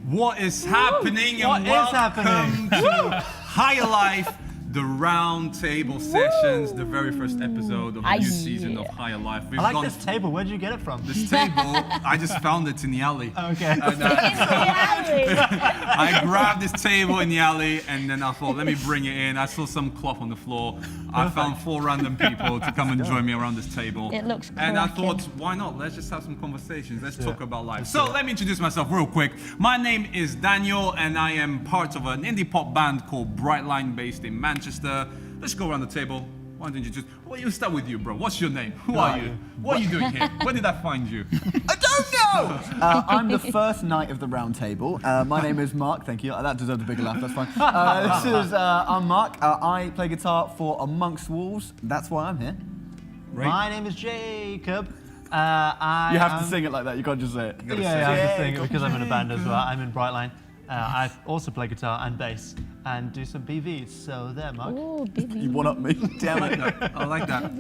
What is happening? What And is welcome happening? to Higher Life, the roundtable sessions, the very first episode of the new season of Higher Life. We've I like this table. Where did you get it from? This table, I just found it in the alley. Okay. And, I grabbed this table in the alley, and then I thought, let me bring it in. I saw some cloth on the floor. I found 4 random people to come and join me around this table. It looks And I cracking. thought, why not? Let's just have some conversations. Let's talk about life. So let me introduce myself real quick. My name is Daniel, and I am part of an indie pop band called Brightline, based in Manchester. Let's go around the table. Why don't you just, well, you start with you, bro. What's your name? Who are you? What are you doing here? Where did I find you? I don't know! I'm the first knight of the round table. My name is Mark, thank you. That deserved a bigger laugh, that's fine. I'm Mark. I play guitar for Amongst Wolves. That's why I'm here. Right. My name is Jacob. You have to sing it like that, you can't just say it. Yeah, I have to sing it because I'm in a band as well. I'm in Brightline. I also play guitar and bass and do some BVs. So there, Mark. Ooh, baby. You one up me, damn it. I like that.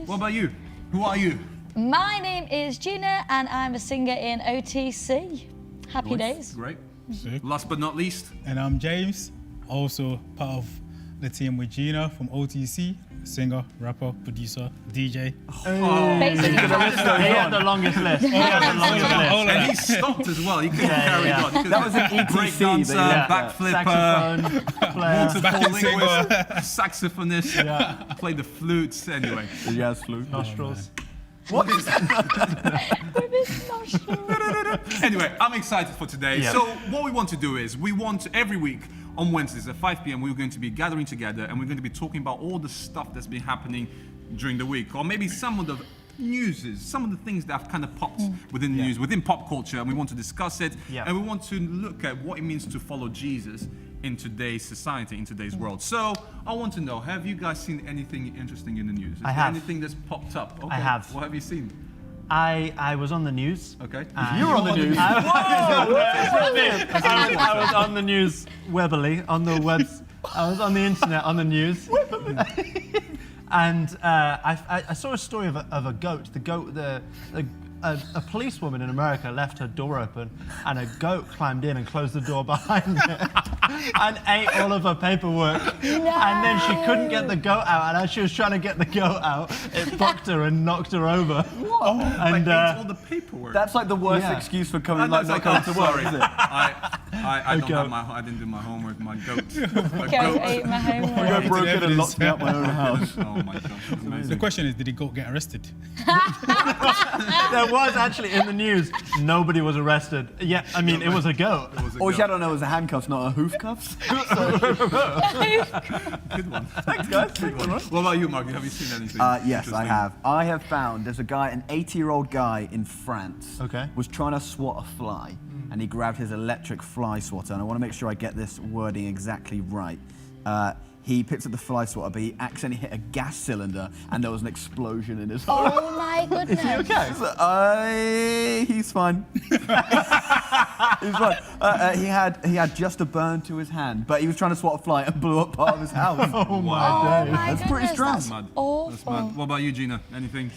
What about you? Who are you? My name is Gina, and I'm a singer in OTC. Happy days. Great. Sick. Last but not least, And I'm James, also part of the team with Gina from OTC, singer, rapper, producer, DJ. Basically, He had the longest list. He had the longest list. All of and that. he stopped as well. He couldn't carry on. He That was an ETC. breakdancer, that backflipper, Saxophone player. Backing linguist, saxophonist, played the flutes. Anyway, The jazz flute. Nostrils. What is that? with his nostrils. anyway, I'm excited for today. Yeah. So what we want to do is we want to, every week on Wednesdays at 5 p.m. we're going to be gathering together and we're going to be talking about all the stuff that's been happening during the week, or maybe some of the newses, some of the things that have kind of popped within the news, within pop culture, and we want to discuss it. Yeah. And we want to look at what it means to follow Jesus in today's society, in today's world. So I want to know, have you guys seen anything interesting in the news? Is I there have. anything that's popped up? Okay. I have. What have you seen? I was on the news. Okay. And- You were on the news. I was on the news webbily, on the webs. I was on the internet, on the news. And I saw a story of a goat. A policewoman in America left her door open, and a goat climbed in and closed the door behind her and ate all of her paperwork. And then she couldn't get the goat out, and as she was trying to get the goat out, it bucked her and knocked her over. Like, And all the paperwork. That's like the worst Yeah. excuse for coming, That's not coming to work, sorry. is it? I don't goat. have I didn't do my homework. My goat. Go ate my I homework. got broken and evidence. locked me out my own house. Oh my gosh, that's amazing. The question is, did the goat get arrested? there was actually in the news, nobody was arrested. Yeah, I mean, it was a goat. It was a All you goat. had to know was a handcuffs, not a hoof cuffs. Good one. Thanks, guys. Good one. What about you, Mark? Have you seen anything? Yes, I interesting? have. I have found there's a guy, an 80-year-old guy in France, Okay. was trying to swat a fly, and he grabbed his electric fly swatter. And I want to make sure I get this wording exactly right. He picked up the fly swatter, but he accidentally hit a gas cylinder, and there was an explosion in his home. Oh my goodness. He's fine. He's fine. He had just a burn to his hand, but he was trying to swat a fly and blew up part of his house. Oh Oh my days. my That's pretty goodness, strong. that's Mad. That's awful. mad. What about you, Gina? Anything?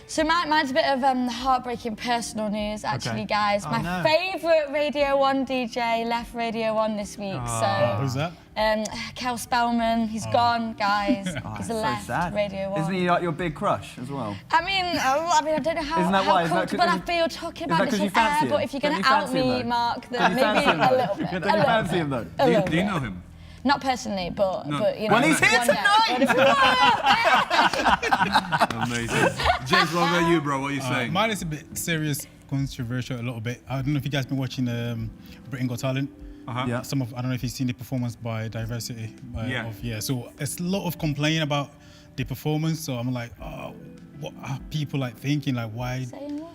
So mine's a bit of heartbreaking personal news, actually, Okay. guys. Oh, My no. favourite Radio 1 DJ left Radio 1 this week. Who's that? So, Kel Spellman, he's gone, guys. He's So left sad. Radio 1. Isn't he like your big crush as well? I mean, I don't know how, Isn't that how why? Is that comfortable 'cause- I feel talking is that about 'cause this you on fancy air, him? but if you're Don't going you to out fancy him, me, though? Mark, Don't then you maybe fancy him, a though? little bit. Don't you fancy him, though? A little Do you bit. know him? Not personally, but No. you know. Well, he's here one day. Amazing. James, what about you, bro? What are you saying? Mine is a bit serious, controversial a little bit. I don't know if you guys been watching Britain Got Talent. Uh-huh. Yeah. I don't know if you've seen the performance by Diversity. Yeah. So it's a lot of complaining about the performance. So I'm like, what are people like thinking? Like, why? Saying what?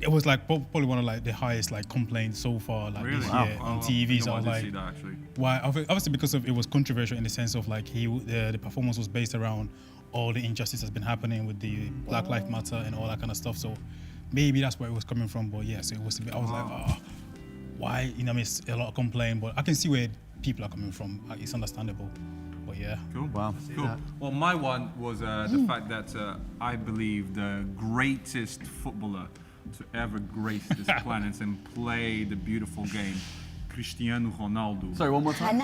It was like probably one of like the highest like complaints so far like Really? this Wow. year on Oh, TV. no, So I I was didn't like, see that actually. why? Obviously because of it was controversial in the sense of like the performance was based around all the injustice that's been happening with the Black Lives Matter and all that kind of stuff. So maybe that's where it was coming from. But yeah, so it was a bit. I was like, why? You know, I mean, it's a lot of complaint, but I can see where people are coming from. Like, it's understandable. But yeah. Cool. Wow. Cool. Well, my one was the fact that I believe the greatest footballer to ever grace this planet and play the beautiful game Cristiano Ronaldo. Sorry, one more time.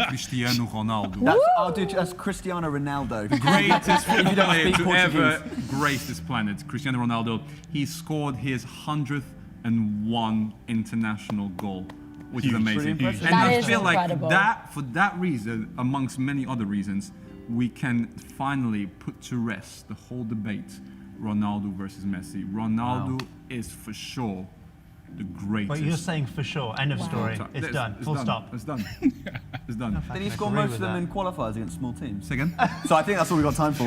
Cristiano Ronaldo. That's Cristiano Ronaldo. Greatest football you don't player speak to ever Portuguese. grace this planet, Cristiano Ronaldo. He scored his 101 international goal, which is amazing. Pretty impressive. And That I is feel incredible. like that, for that reason, amongst many other reasons, we can finally put to rest the whole debate, Ronaldo versus Messi. Ronaldo is for sure the greatest. But you're saying for sure. End of story. So, It's done. Full stop. It's done. It's done. Did he score agree most with of them that. in qualifiers against small teams? Say again? So I think that's all we got time for.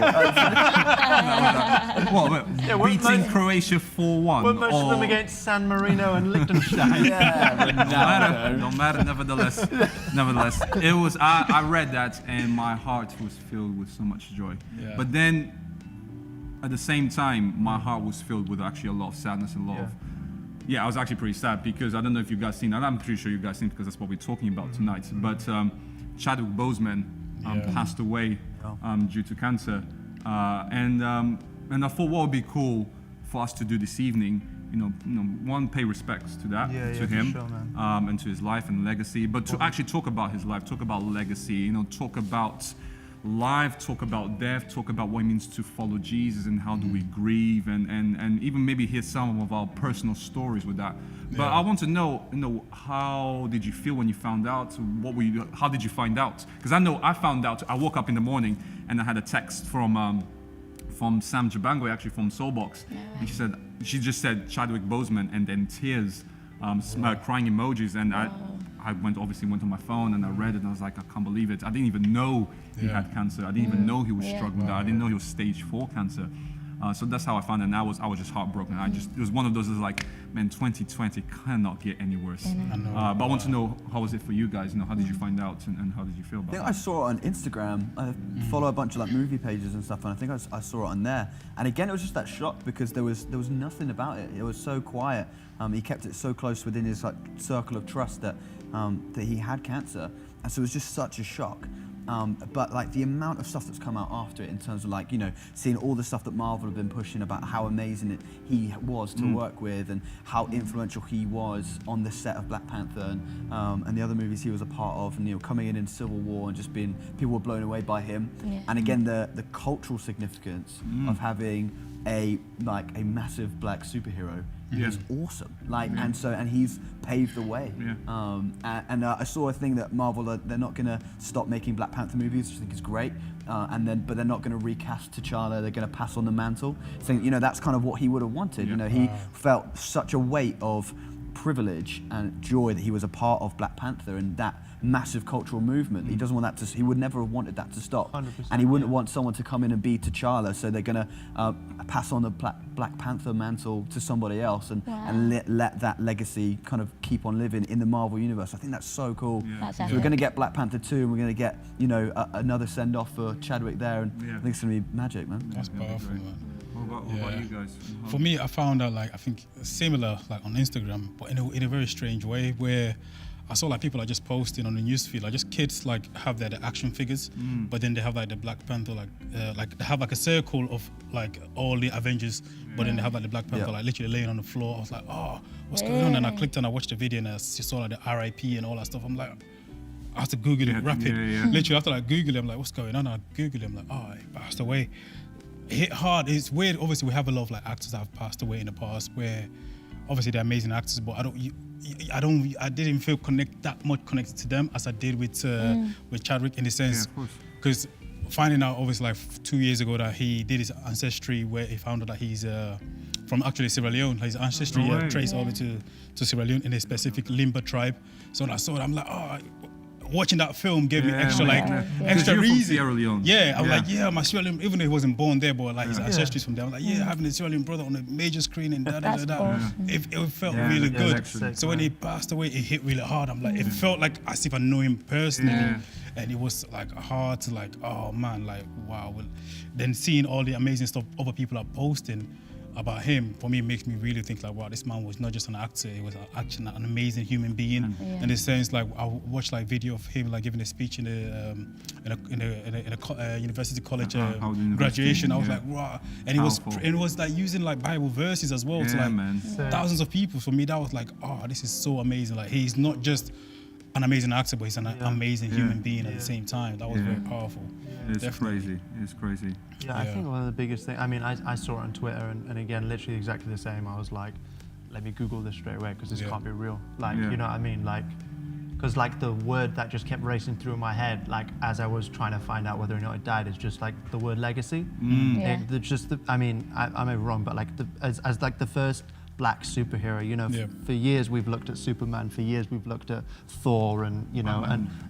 weren't Beating most- Croatia 4-1. Were most of them or- against San Marino and Liechtenstein? Don't matter. Nevertheless, it was. I read that and my heart was filled with so much joy. Yeah. But then, at the same time, my heart was filled with actually a lot of sadness and a lot of. Yeah, I was actually pretty sad because I don't know if you guys seen, and I'm pretty sure you guys seen because that's what we're talking about tonight. But Chadwick Boseman passed away due to cancer, and I thought what would be cool for us to do this evening, one, pay respects to that, Yeah, to yeah, for him, sure, man. and to his life and legacy, but to actually talk about his life, talk about legacy, talk about life, talk about death, talk about what it means to follow Jesus and how do we grieve, and even maybe hear some of our personal stories with that. But I want to know, how did you feel when you found out? How did you find out? Because I know I found out. I woke up in the morning and I had a text from Sam Jabango, actually from Soulbox, and she just said Chadwick Boseman, and then tears, crying emojis, and I went on my phone and I read it and I was like, I can't believe it. I didn't even know he had cancer. I didn't even know he was struggling with that. I didn't know he was stage 4 cancer. So that's how I found it, and I was just heartbroken. It was one of those, like, man, 2020 cannot get any worse. But I want to know, how was it for you guys? How did you find out, and how did you feel I about think it? I saw it on Instagram. I follow a bunch of like movie pages and stuff, and I think I saw it on there. And again, it was just that shock because there was nothing about it. It was so quiet. He kept it so close within his like circle of trust that he had cancer, and so it was just such a shock. But like the amount of stuff that's come out after it, in terms of like seeing all the stuff that Marvel have been pushing about how amazing he was to work with, and how influential he was on the set of Black Panther and the other movies he was a part of, and coming in Civil War and just being, people were blown away by him. And again, the cultural significance of having a massive black superhero is awesome. And he's paved the way. I saw a thing that Marvel they're not gonna stop making Black Panther movies, which I think is great. But they're not gonna recast T'Challa. They're gonna pass on the mantle, saying that's kind of what he would have wanted. He felt such a weight of privilege and joy that he was a part of Black Panther and that massive cultural movement. He doesn't want that he would never have wanted that to stop. 100%, And he wouldn't want someone to come in and be T'Challa, so they're gonna pass on the Black Panther mantle to somebody else and let that legacy kind of keep on living in the Marvel universe. I think that's so cool. That's So we're epic. gonna get Black Panther 2, and we're gonna get another send off for Chadwick there, and I think it's gonna be magic, man. That's powerful, man. What about you guys? For me, I found out I think similar on Instagram, but in a very strange way, where I saw people are just posting on the newsfeed, just kids have the action figures, but then they have the Black Panther they have a circle of all the Avengers, but then they have the Black Panther literally laying on the floor. I was like, oh, what's going on? And I clicked and I watched the video and I saw the RIP and all that stuff. I'm like, I had to Google it rapid. Literally after Google it, I'm like, what's going on? I Google it, I'm like, oh, he passed away. It hit hard. It's weird. Obviously, we have a lot of actors that have passed away in the past, where obviously they're amazing actors, but I didn't feel that much connected to them as I did with Chadwick, in the sense, because finding out obviously 2 years ago that he did his ancestry, where he found out that he's from actually Sierra Leone. His ancestry traced over to Sierra Leone in a specific Limba tribe. So when I saw it, I'm like, oh. Watching that film gave me extra extra you're from reason. Sierra Leone. Yeah, I'm like, my Sierra Leone, even though he wasn't born there, but his ancestry's from there. I'm like, having a Sierra Leone brother on a major screen and That's awesome. it felt really good. excellent. So when he passed away, it hit really hard. I'm like, it felt like as if I know him personally, and it was hard to oh man, wow. Well, then seeing all the amazing stuff other people are posting about him, for me, it makes me really think wow, this man was not just an actor, he was an amazing human being. In the sense, I watched video of him giving a speech in a university college graduation. I was like, wow, and it was using Bible verses as well to man. thousands of people. For me, that was oh, this is so amazing. He's not just an amazing actor, but he's an amazing human being at the same time. That was very powerful. It's Definitely. crazy. It's crazy. Yeah, I think one of the biggest things, I mean, I saw it on Twitter and again, literally exactly the same. I was like, let me Google this straight away because this can't be real. Like, you know what I mean? Like, because like the word that just kept racing through my head, like as I was trying to find out whether or not it died, is just like the word legacy. I mean, I may be wrong, but like as like the first black superhero, you know, for years we've looked at Superman, for years we've looked at Thor, and you know,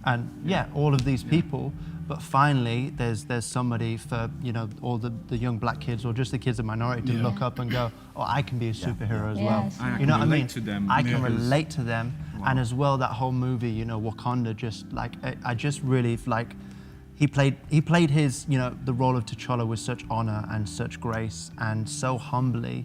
and all of these people. But finally, there's somebody for, you know, all the young black kids or just the kids of minority to look up and go, oh, I can be a superhero as well. You know what I mean? I can relate to them. And as well, that whole movie, you know, Wakanda, just like, I just really like, he played his, you know, the role of T'Challa with such honor and such grace and so humbly.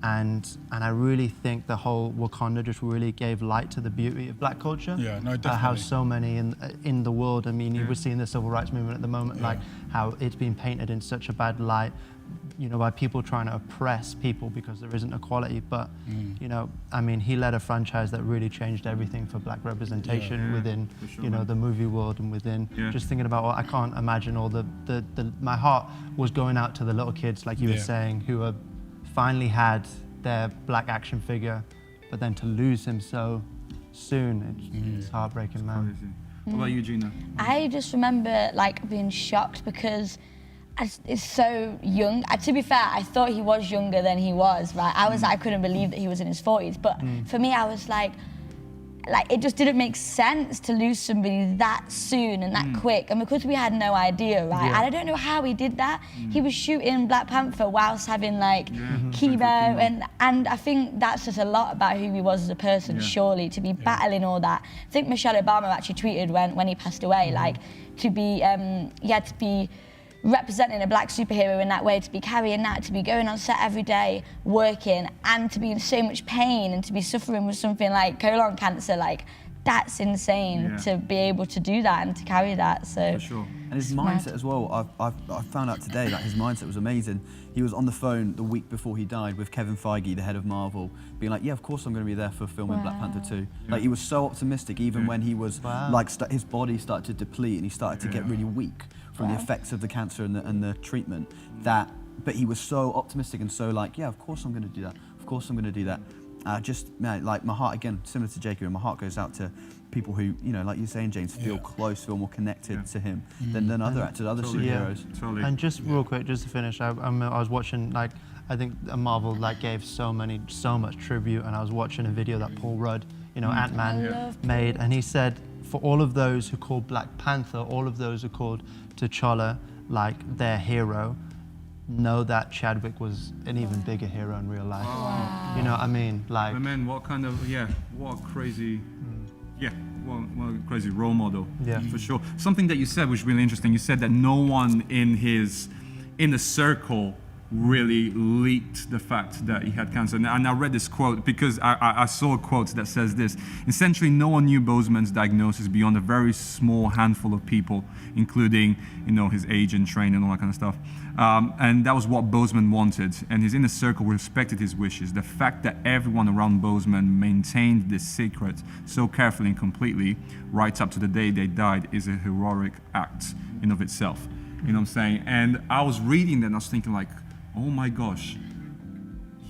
And I really think the whole Wakanda just really gave light to the beauty of black culture. Yeah, no, definitely. How so many in the world, I mean, we're seeing the civil rights movement at the moment, like how it's been painted in such a bad light, you know, by people trying to oppress people because there isn't equality. But, you know, I mean, he led a franchise that really changed everything for black representation within, you know, the movie world and within, just thinking about, I can't imagine all my heart was going out to the little kids, like you were saying, who are finally had their black action figure, but then to lose him so soon, it's heartbreaking, man. Crazy. What about you, Gina? I just remember like being shocked because it's so young. To be fair, I thought he was younger than he was, right? I couldn't believe that he was in his 40s, but for me, I was like it just didn't make sense to lose somebody that soon and that quick. And because we had no idea, right? And I don't know how he did that. He was shooting Black Panther whilst having like chemo, and I think that's just a lot about who he was as a person, surely, to be battling all that. I think Michelle Obama actually tweeted when he passed away, like to be representing a black superhero in that way, to be carrying that, to be going on set every day, working, and to be in so much pain and to be suffering with something like colon cancer, like that's insane to be able to do that and to carry that. So. For sure. And his mindset as well, I found out today that his mindset was amazing. He was on the phone the week before he died with Kevin Feige, the head of Marvel, being like, yeah, of course I'm going to be there for filming Black Panther 2. Like, he was so optimistic, even when he was, like, his body started to deplete and he started to get really weak from the effects of the cancer and the treatment, but he was so optimistic and so like, yeah, of course I'm going to do that. Of course I'm going to do that. Like my heart, again, similar to Jacob, my heart goes out to people who, you know, like you're saying, James, feel close, feel more connected to him than other actors, other superheroes. Totally. And just real quick, just to finish, I was watching, like, I think Marvel like gave so much tribute, and I was watching a video that Paul Rudd, you know, Ant-Man made, and he said, for all of those who called Black Panther, all of those who called T'Challa like their hero, know that Chadwick was an even bigger hero in real life. You know what I mean? Like, man, what kind of what a crazy what a crazy role model. For sure. Something that you said was really interesting. You said that no one in the circle really leaked the fact that he had cancer. And I read this quote because I saw a quote that says this: essentially, no one knew Boseman's diagnosis beyond a very small handful of people, including, you know, his agent, trainer, and all that kind of stuff. And that was what Boseman wanted, and his inner circle respected his wishes. The fact that everyone around Boseman maintained this secret so carefully and completely, right up to the day they died, is a heroic act in of itself. You know what I'm saying? And I was reading that and I was thinking, like, oh my gosh,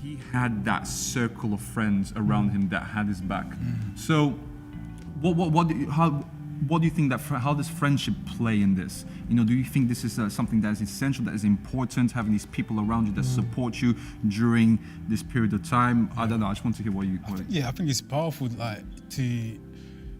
he had that circle of friends around him that had his back. So, what do you think how does friendship play in this? You know, do you think this is something that is essential, that is important, having these people around you that support you during this period of time? I don't know. I just want to hear what you. I think it's powerful, like,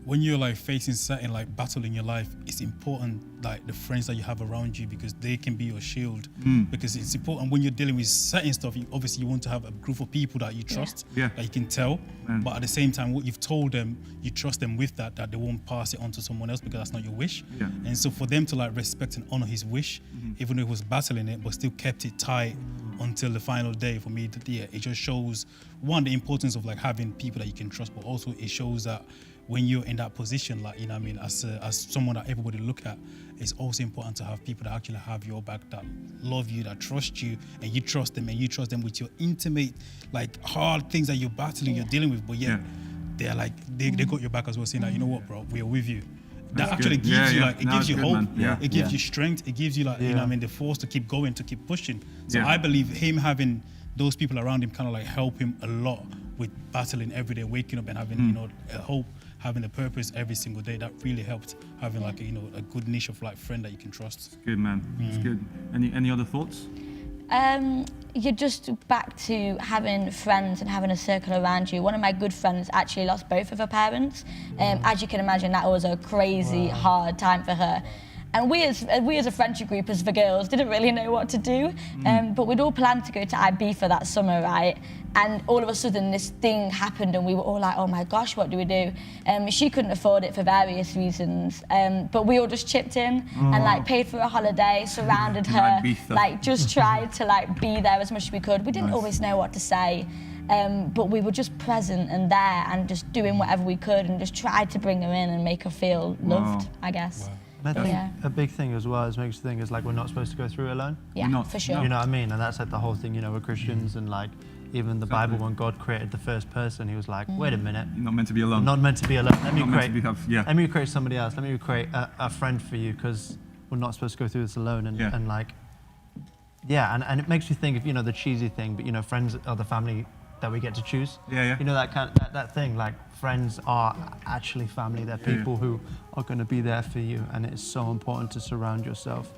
when you're like facing certain like battle in your life, it's important like the friends that you have around you, because they can be your shield. Because it's important when you're dealing with certain stuff, you want to have a group of people that you trust, that you can tell, but at the same time, what you've told them, you trust them with that they won't pass it on to someone else because that's not your wish. And so for them to like respect and honor his wish, even though he was battling it, but still kept it tight until the final day, for me, it just shows, one, the importance of like having people that you can trust, but also it shows that when you're in that position, like, you know what I mean, as someone that everybody look at, it's also important to have people that actually have your back, that love you, that trust you, and you trust them with your intimate, like, hard things that you're battling, you're dealing with, but they're like they got your back as well, saying like, you know what, bro, we are with you. That That's actually good. gives Yeah, you yeah. like it No, gives it's you good, hope. man. Yeah. It gives Yeah. you strength. It gives you like you know Yeah. what I mean, the force to keep going, to keep pushing. So Yeah. I believe him having those people around him kind of like help him a lot with battling every day, waking up and having you know a hope, having a purpose every single day. That really helped having like a good niche of like friend that you can trust. Good, man. It's good. Any other thoughts? You're just back to having friends and having a circle around you. One of my good friends actually lost both of her parents. As you can imagine, that was a crazy, hard time for her. And we as a friendship group, as the girls, didn't really know what to do. But we'd all planned to go to Ibiza that summer, right? And all of a sudden, this thing happened, and we were all like, "Oh my gosh, what do we do?" She couldn't afford it for various reasons, but we all just chipped in and like paid for a holiday, surrounded her, Ibiza. like just tried to like be there as much as we could. We didn't Nice. always know what to say. But we were just present and there and just doing whatever we could and just tried to bring her in and make her feel loved, I guess. I think Yeah. a big thing as well is makes you think is like we're not supposed to go through it alone. Yeah, Not- for sure. You know what I mean? And that's like the whole thing, we're Christians and like even the Bible, when God created the first person, he was like, wait a minute, You're not meant to be alone. I'm not meant to be alone. Let me Not meant to create, be have- let me create somebody else. Let me create a friend for you because we're not supposed to go through this alone. And, Yeah. and like, yeah, and it makes you think of, the cheesy thing, but friends are the family that we get to choose. Yeah, yeah. You know, that thing, like friends are actually family. They're Yeah, people who are going to be there for you. And it's so important to surround yourself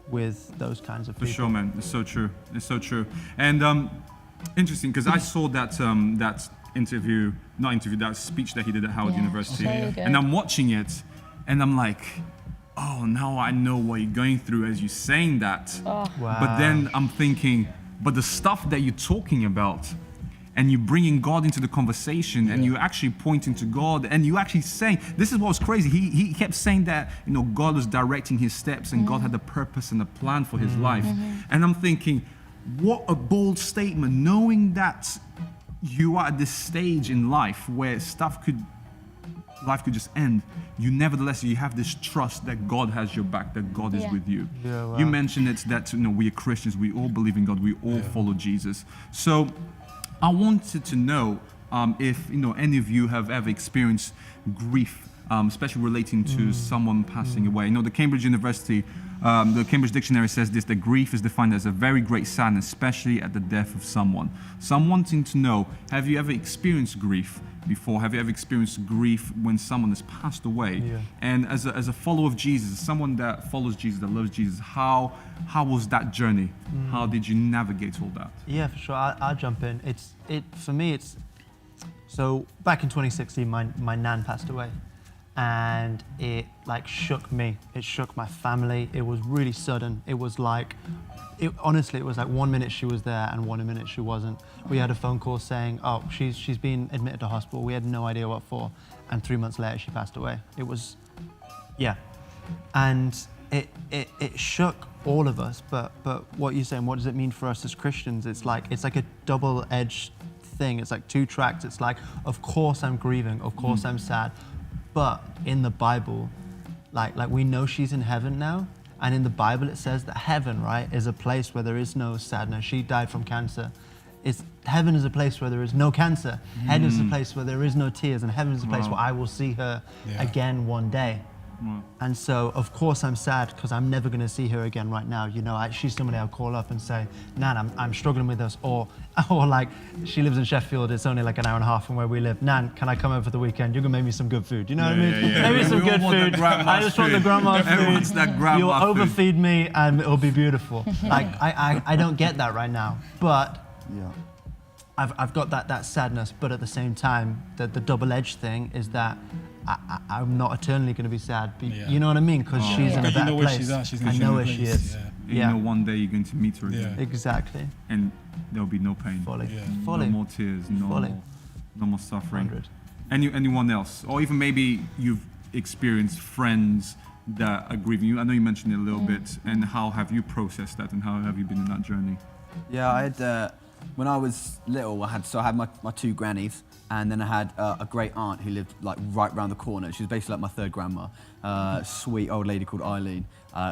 with those kinds of For people. sure, man. It's so true. It's so true. And interesting, because I saw that that that speech that he did at Howard Yeah, University, so good. and I'm watching it, and I'm like, oh, now I know what you're going through as you're saying that. Oh. Wow. But then I'm thinking, but the stuff that you're talking about, and you're bringing God into the conversation, and you're actually pointing to God, and you actually saying, this is what was crazy. He kept saying that, God was directing his steps, and God had a purpose and a plan for his life. And I'm thinking, what a bold statement, knowing that you are at this stage in life where life could just end. Nevertheless, you have this trust that God has your back, that God is Yeah. with you. Yeah, wow. You mentioned it that we are Christians, we all believe in God, we all follow Jesus. So I wanted to know if any of you have ever experienced grief, especially relating to someone passing away. The Cambridge University, the Cambridge Dictionary says this: that grief is defined as a very great sadness, especially at the death of someone. So I'm wanting to know: have you ever experienced grief before? Have you ever experienced grief when someone has passed away? Yeah. And as a follower of Jesus, as someone that follows Jesus, that loves Jesus, how was that journey? How did you navigate all that? Yeah, for sure. I'll jump in. For me. So back in 2016, my nan passed away, and it like shook me. It shook my family. It was really sudden. It was like, honestly, it was like 1 minute she was there and 1 minute she wasn't. We had a phone call saying, oh, she's been admitted to hospital. We had no idea what for, and 3 months later she passed away. It was, yeah, and it shook all of us. But what you're saying, what does it mean for us as Christians? It's like a double-edged thing. It's like two tracks. It's like, of course I'm grieving, of course I'm sad, but in the Bible, like we know she's in heaven now, and in the Bible it says that heaven, right, is a place where there is no sadness. She died from cancer. Heaven is a place where there is no cancer. Heaven is a place where there is no tears, and heaven is a place where I will see her again one day. And so, of course, I'm sad because I'm never going to see her again right now. She's somebody I'll call up and say, Nan, I'm struggling with this. Or like, she lives in Sheffield. It's only like an hour and a half from where we live. Nan, can I come over for the weekend? You're going to make me some good food. You know what I mean? Maybe some We all good want the food. grandma's I just want the food. grandma's Everyone food. wants that grandma You'll food. overfeed me and it'll be beautiful. Like, I don't get that right now. But Yeah. I've got that sadness, but at the same time, the double-edged thing is that I'm not eternally going to be sad. You know what I mean? Because she's in a But you better know where place. she's at, she's in I a know different where she place, is. yeah. And one day you're going to meet her again, Yeah. Exactly. and there'll be no pain, Fully. Yeah. Fully. no more tears, no Fully. more suffering. 100. Anyone else, or even maybe you've experienced friends that are grieving you. I know you mentioned it a little bit, and how have you processed that, and how have you been in that journey? Yeah, I had when I was little, I had my two grannies, and then I had a great aunt who lived like right round the corner. She was basically like my third grandma, sweet old lady called Eileen,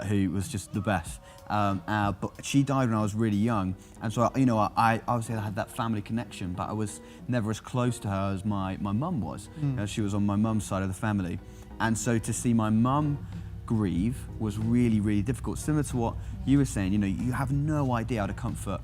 who was just the best. But she died when I was really young, and so I obviously had that family connection, but I was never as close to her as my mum was. She was on my mum's side of the family, and so to see my mum grieve was really, really difficult. Similar to what you were saying, you have no idea how to comfort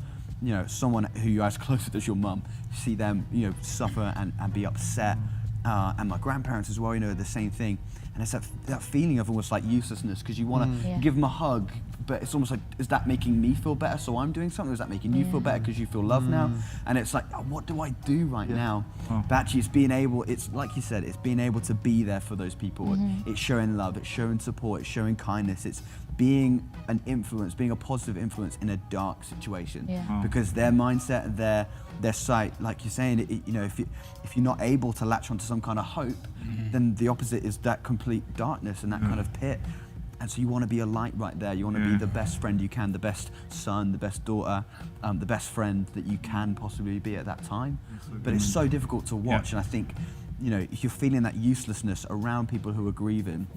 someone who you're as close as your mum. See them suffer and be upset, and my grandparents as well, the same thing. And it's that feeling of almost like uselessness, because you want to give them a hug, but it's almost like, is that making me feel better so I'm doing something? Or is that making you feel better because you feel loved now? And it's like, what do I do right now? But actually it's like you said, it's being able to be there for those people. It's showing love, it's showing support, it's showing kindness, it's being an influence, being a positive influence in a dark situation. Because their mindset, their sight, like you're saying, if you're not able to latch onto some kind of hope, then the opposite is that complete darkness and that kind of pit. And so you want to be a light right there. You want to be the best friend you can, the best son, the best daughter, the best friend that you can possibly be at that time. But it's so difficult to watch. And I think, if you're feeling that uselessness around people who are grieving,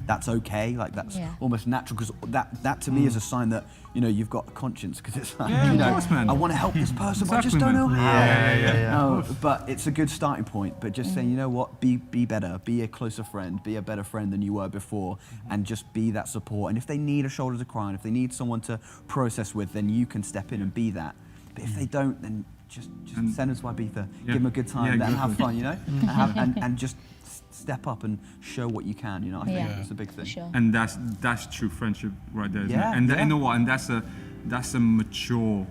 that's okay. Like that's almost natural, because that to me is a sign that you've got a conscience, because it's like of course, man. I want to help this person, but I just Exactly, don't know man. how. But it's a good starting point. But just saying, be better, be a closer friend, be a better friend than you were before, and just be that support. And if they need a shoulder to cry on, if they need someone to process with, then you can step in and be that. But if they don't, then just send them to Ibiza, give them a good time, let them have fun, and just step up and show what you can. I think that's a big thing. Sure. And that's true friendship right there, isn't Yeah, it? And yeah. you know what? And that's a mature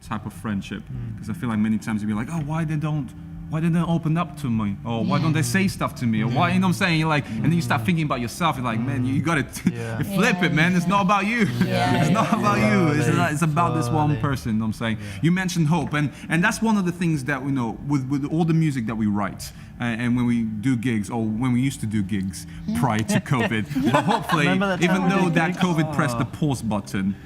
type of friendship. Because I feel like many times you'll be like, oh, why they don't open up to me, or why don't they say stuff to me, or why, what I'm saying? You're like, and then you start thinking about yourself. You're like, man, you got to you flip it, man. It's not about you. It's not about you. It's about this one person. You know what I'm saying? You mentioned hope, and that's one of the things that we know with all the music that we write. And when we do gigs, or when we used to do gigs prior to COVID, but hopefully, even though that COVID pressed the pause button,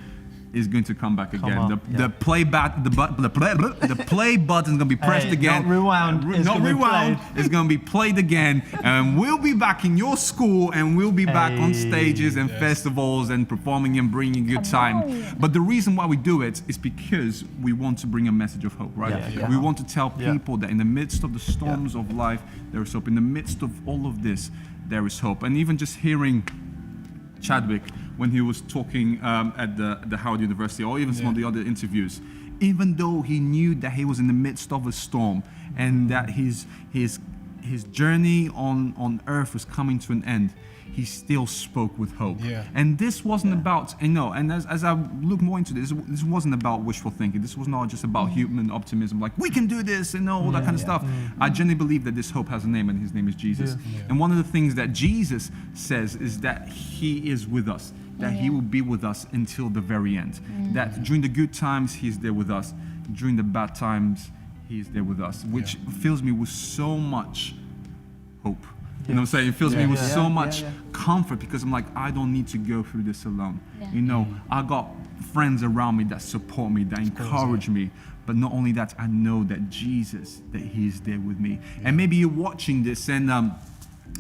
is going to come back again. The play button is going to be pressed again. Not rewound. Not rewound. It's going to be played again, and we'll be back in your school, and we'll be back on stages and festivals and performing and bringing a good time. But the reason why we do it is because we want to bring a message of hope, right? We want to tell people that in the midst of the storms of life, there is hope. In the midst of all of this, there is hope. And even just hearing Chadwick, when he was talking at the Howard University, or even some of the other interviews, even though he knew that he was in the midst of a storm and that his journey on earth was coming to an end, he still spoke with hope. And this wasn't about, and as I look more into this wasn't about wishful thinking. This was not just about human optimism, like we can do this and all that kind of stuff. I genuinely believe that this hope has a name, and his name is Jesus. And one of the things that Jesus says is that he is with us, that he will be with us until the very end. That during the good times, he's there with us. During the bad times, he's there with us, which fills me with so much hope. You know what I'm saying? It fills me with so much comfort, because I'm like, I don't need to go through this alone. I got friends around me that support me, that encourage me. But not only that, I know that Jesus, that he's there with me. And maybe you're watching this and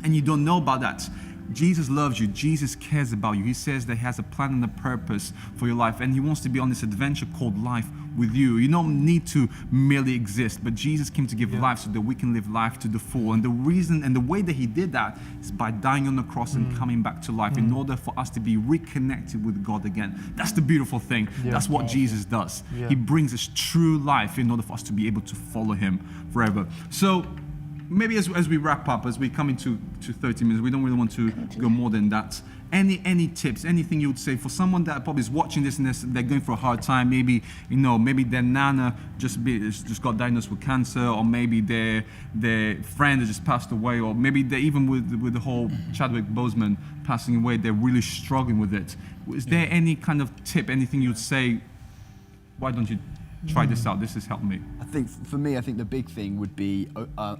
you don't know about that. Jesus loves you. Jesus cares about you. He says that he has a plan and a purpose for your life, and he wants to be on this adventure called life with you. You don't need to merely exist, but Jesus came to give life so that we can live life to the full. And the reason and the way that he did that is by dying on the cross and coming back to life in order for us to be reconnected with God again. That's the beautiful thing. That's what Jesus does. He brings us true life in order for us to be able to follow him forever. So maybe as we wrap up, as we come into 30 minutes, we don't really want to go more than that. Any tips, anything you would say for someone that probably is watching this and they're going for a hard time? Maybe maybe their nana just got diagnosed with cancer, or maybe their friend has just passed away, or maybe they even with the whole Chadwick Boseman passing away, they're really struggling with it. Is there any kind of tip, anything you'd say? Why don't you try this out. This has helped me. I think for me, I think the big thing would be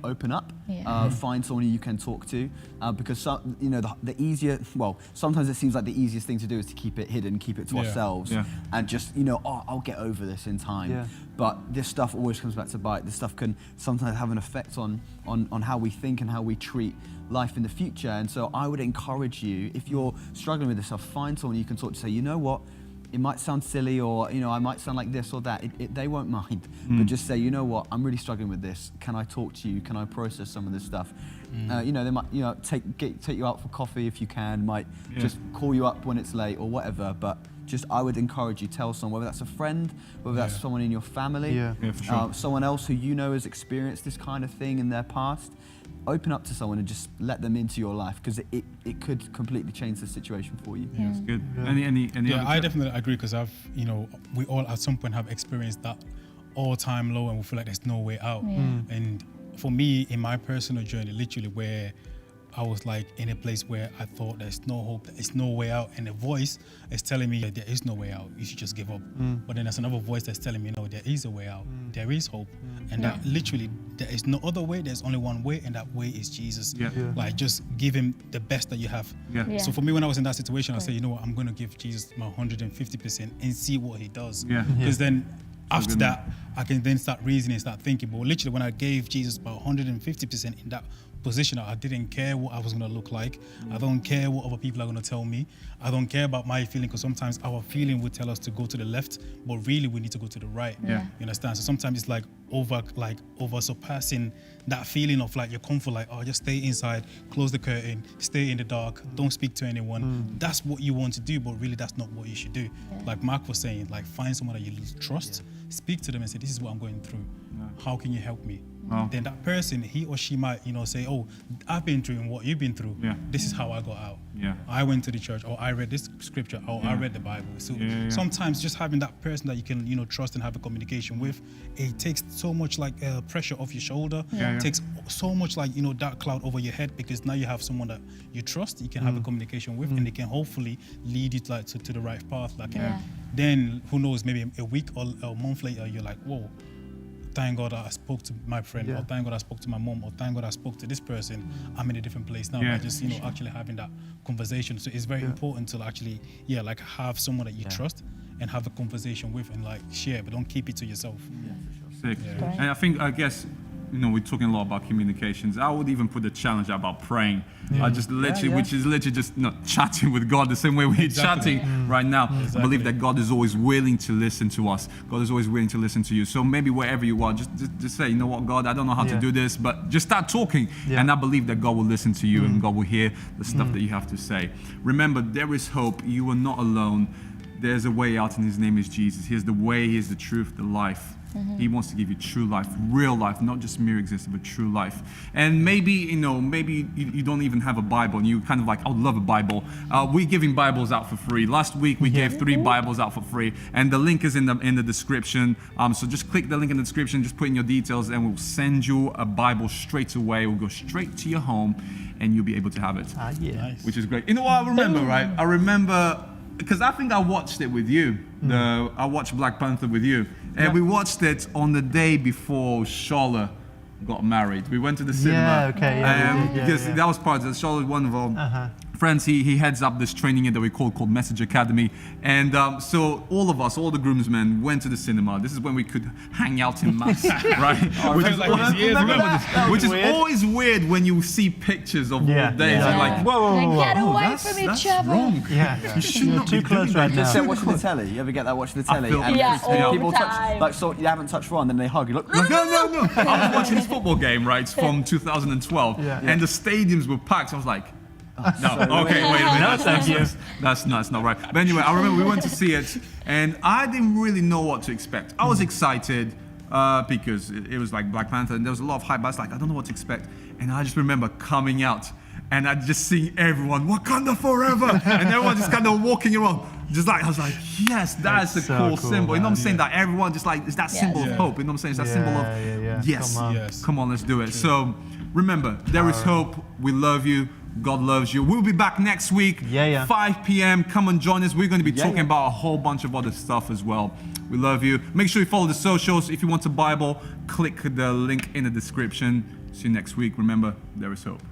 open up. Yeah. Find someone who you can talk to, because the easier. Well, sometimes it seems like the easiest thing to do is to keep it hidden, keep it to ourselves, and just I'll get over this in time. Yeah. But this stuff always comes back to bite. This stuff can sometimes have an effect on how we think and how we treat life in the future. And so I would encourage you, if you're struggling with this stuff, find someone you can talk to. Say, you know what? It might sound silly, or I might sound like this or that. They won't mind, but just say, you know what? I'm really struggling with this. Can I talk to you? Can I process some of this stuff? They might take you out for coffee if you can. Might just call you up when it's late or whatever. But I would encourage you, tell someone, whether that's a friend, whether that's someone in your family, for sure. someone else who has experienced this kind of thing in their past. Open up to someone and just let them into your life, because it could completely change the situation for you. That's good. Any I definitely agree, because we all at some point have experienced that all-time low and we feel like there's no way out. And for me, in my personal journey, literally where I was like in a place where I thought there's no hope, there's no way out, and a voice is telling me that there is no way out, you should just give up. But then there's another voice that's telling me, no, there is a way out, there is hope, and that literally there is no other way, there's only one way, and that way is Jesus. Like, just give him the best that you have. So for me, when I was in that situation, I said, you know what, I'm going to give Jesus my 150% and see what he does. Because then after that, I can then start reasoning, start thinking. But literally, when I gave Jesus about 150% in that position, I didn't care what I was going to look like. I don't care what other people are going to tell me. I don't care about my feeling, because sometimes our feeling would tell us to go to the left, but really we need to go to the right. You understand? So sometimes it's like over surpassing that feeling of like your comfort, like, oh, just stay inside, close the curtain, stay in the dark, don't speak to anyone. That's what you want to do, but really that's not what you should do. Like Mark was saying, like, find someone that you trust, speak to them and say, this is what I'm going through. How can you help me? Then that person, he or she might, say, oh, I've been through what you've been through. This is how I got out. I went to the church, or I read this scripture, or I read the Bible. So sometimes just having that person that you can, trust and have a communication with, it takes so much like pressure off your shoulder. It takes so much like, dark cloud over your head, because now you have someone that you trust, you can have a communication with, and they can hopefully lead you to the right path. Then who knows, maybe a week or a month later, you're like, whoa, thank God I spoke to my friend, or thank God I spoke to my mom, or thank God I spoke to this person. I'm in a different place now. By just actually having that conversation. So it's very important to actually have someone that you trust and have a conversation with, and like share, but don't keep it to yourself. Sick. And I guess we're talking a lot about communications. I would even put the challenge about praying. I just literally, which is literally just chatting with God the same way we're chatting right now. I believe that God is always willing to listen to us. God is always willing to listen to you. So maybe wherever you are, just say, you know what, God, I don't know how to do this, but just start talking. And I believe that God will listen to you and God will hear the stuff that you have to say. Remember, there is hope. You are not alone. There's a way out, and his name is Jesus. He's the way, he's the truth, the life. He wants to give you true life, real life, not just mere existence, but true life. And maybe, you don't even have a Bible, and you kind of like, I would love a Bible. We're giving Bibles out for free. Last week, we gave 3 Bibles out for free, and the link is in the description. So just click the link in the description, just put in your details, and we'll send you a Bible straight away. We'll go straight to your home, and you'll be able to have it. Nice. Which is great. You know what I remember, right? I remember, because I think I watched it with you. I watched Black Panther with you. And we watched it on the day before Charlotte got married. We went to the cinema. Because that was part of it. Charlotte, one of our friends, he heads up this training that we called Message Academy. And so all of us, all the groomsmen, went to the cinema. This is when we could hang out in mass, right? Which is always weird when you see pictures of old days. Like, whoa. Get away that's from each that's other. wrong. You should not too be close doing right that. now. Just sit watching the telly. You ever get that watching the telly? feel- And Yeah, all people the touch, time. like, so you haven't touched one, then they hug you. Look, No. I was watching this football game, right, from 2012, and the stadiums were packed. I was like, no, okay, wait a minute. No, thank you. That's not right. But anyway, I remember we went to see it, and I didn't really know what to expect. I was excited because it was like Black Panther, and there was a lot of hype, but I was like, I don't know what to expect. And I just remember coming out, and I just seeing everyone, Wakanda forever, and everyone just kind of walking around. Just like, I was like, yes, that's a so cool cool, symbol. You know what I'm man. saying? That everyone just like, it's that symbol of hope. You know what I'm saying? It's that symbol of, yes, Come on. Yes. come on, let's do it. So remember, there is hope. We love you. God loves you. We'll be back next week, Yeah. 5 p.m. Come and join us. We're going to be Yeah, talking yeah. about a whole bunch of other stuff as well. We love you. Make sure you follow the socials. If you want a Bible, click the link in the description. See you next week. Remember, there is hope.